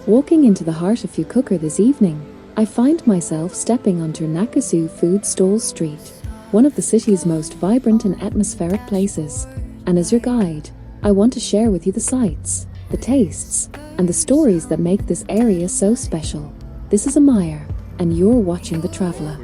Walking into the heart of Fukuoka this evening, I find myself stepping onto Nakasu Food Stalls Street, one of the city's most vibrant and atmospheric places. And as your guide, I want to share with you the sights, the tastes, and the stories that make this area so special. This is Amaya, and you're watching The Traveller.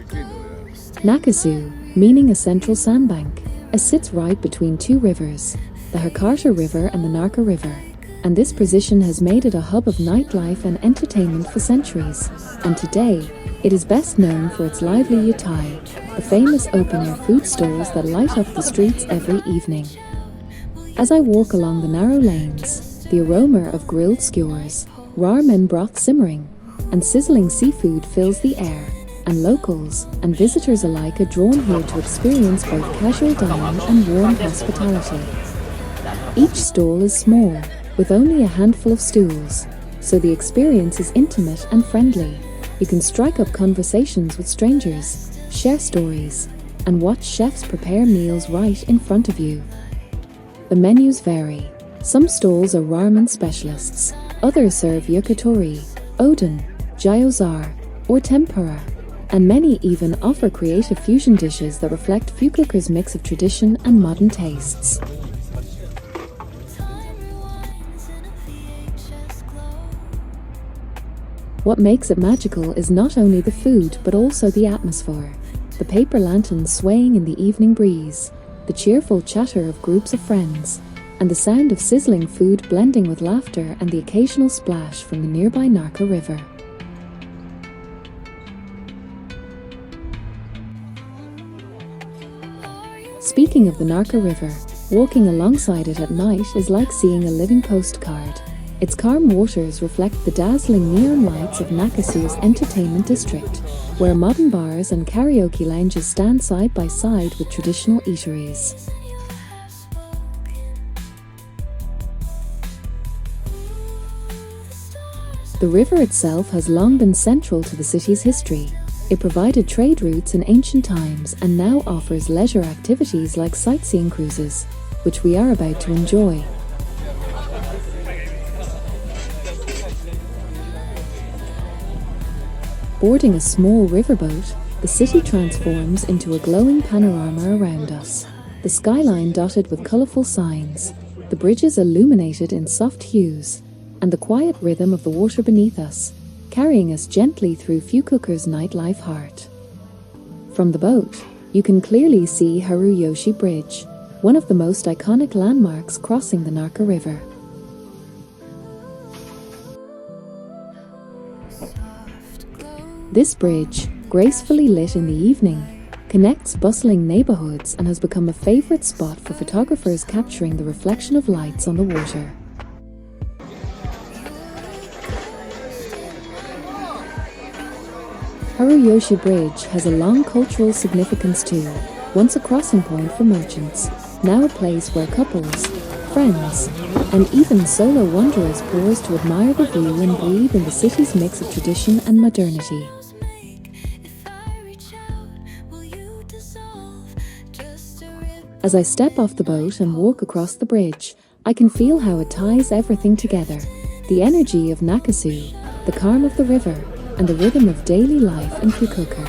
Nakasu, meaning a central sandbank, sits right between two rivers, the Haruyoshi River and the Nara River. And this position has made it a hub of nightlife and entertainment for centuries. And today, it is best known for its lively Yatai, the famous open-air food stalls that light up the streets every evening. As I walk along the narrow lanes, the aroma of grilled skewers, ramen broth simmering, and sizzling seafood fills the air, and locals and visitors alike are drawn here to experience both casual dining and warm hospitality. Each stall is small, with only a handful of stools, so the experience is intimate and friendly. You can strike up conversations with strangers, share stories, and watch chefs prepare meals right in front of you. The menus vary. Some stalls are ramen specialists, others serve yakitori, oden, gyoza, or tempura, and many even offer creative fusion dishes that reflect Fukuoka's mix of tradition and modern tastes. What makes it magical is not only the food but also the atmosphere. The paper lanterns swaying in the evening breeze, the cheerful chatter of groups of friends, and the sound of sizzling food blending with laughter and the occasional splash from the nearby Naka River. Speaking of the Naka River, walking alongside it at night is like seeing a living postcard. Its calm waters reflect the dazzling neon lights of Nakasu's entertainment district, where modern bars and karaoke lounges stand side by side with traditional eateries. The river itself has long been central to the city's history. It provided trade routes in ancient times and now offers leisure activities like sightseeing cruises, which we are about to enjoy. Boarding a small riverboat, the city transforms into a glowing panorama around us. The skyline dotted with colourful signs, the bridges illuminated in soft hues, and the quiet rhythm of the water beneath us, carrying us gently through Fukuoka's nightlife heart. From the boat, you can clearly see Haruyoshi Bridge, one of the most iconic landmarks crossing the Naka River. This bridge, gracefully lit in the evening, connects bustling neighborhoods and has become a favorite spot for photographers capturing the reflection of lights on the water. Haruyoshi Bridge has a long cultural significance too, once a crossing point for merchants, now a place where couples, friends, and even solo wanderers pause to admire the view and breathe in the city's mix of tradition and modernity. As I step off the boat and walk across the bridge, I can feel how it ties everything together. The energy of Nakasu, the calm of the river, and the rhythm of daily life in Fukuoka.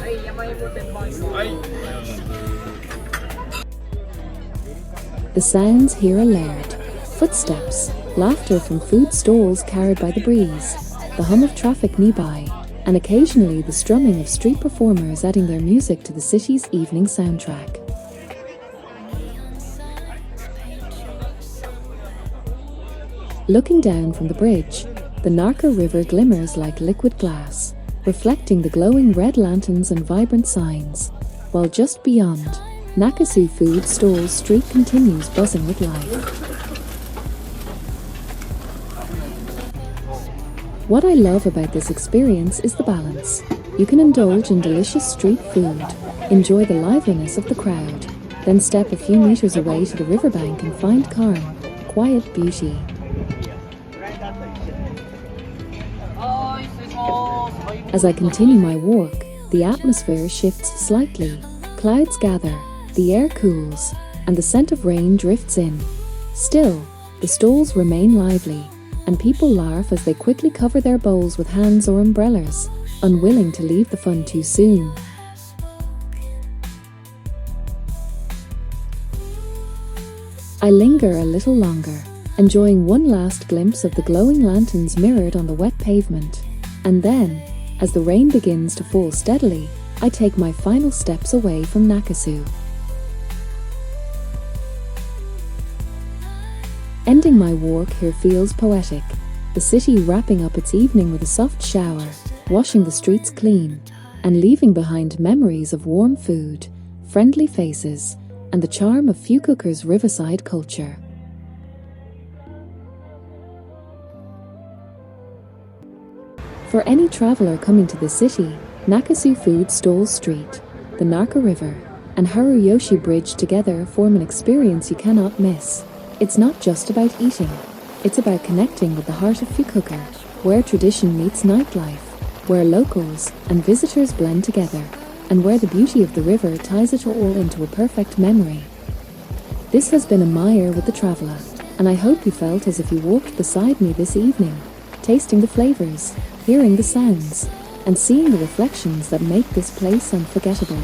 The sounds here are layered. Footsteps, laughter from food stalls carried by the breeze, the hum of traffic nearby, and occasionally the strumming of street performers adding their music to the city's evening soundtrack. Looking down from the bridge, the Naka River glimmers like liquid glass, reflecting the glowing red lanterns and vibrant signs, while just beyond, Nakasu Food Stalls Street continues buzzing with life. What I love about this experience is the balance. You can indulge in delicious street food, enjoy the liveliness of the crowd, then step a few meters away to the riverbank and find calm, quiet beauty. As I continue my walk, the atmosphere shifts slightly. Clouds gather, the air cools, and the scent of rain drifts in. Still, the stalls remain lively, and people laugh as they quickly cover their bowls with hands or umbrellas, unwilling to leave the fun too soon. I linger a little longer, enjoying one last glimpse of the glowing lanterns mirrored on the wet pavement. And then, as the rain begins to fall steadily, I take my final steps away from Nakasu. Ending my walk here feels poetic, the city wrapping up its evening with a soft shower, washing the streets clean, and leaving behind memories of warm food, friendly faces, and the charm of Fukuoka's riverside culture. For any traveler coming to the city, Nakasu Food Stalls Street, the Naka River, and Haruyoshi Bridge together form an experience you cannot miss. It's not just about eating, it's about connecting with the heart of Fukuoka, where tradition meets nightlife, where locals and visitors blend together, and where the beauty of the river ties it all into a perfect memory. This has been a Meyer with the Traveller, and I hope you felt as if you walked beside me this evening, tasting the flavors, hearing the sounds, and seeing the reflections that make this place unforgettable.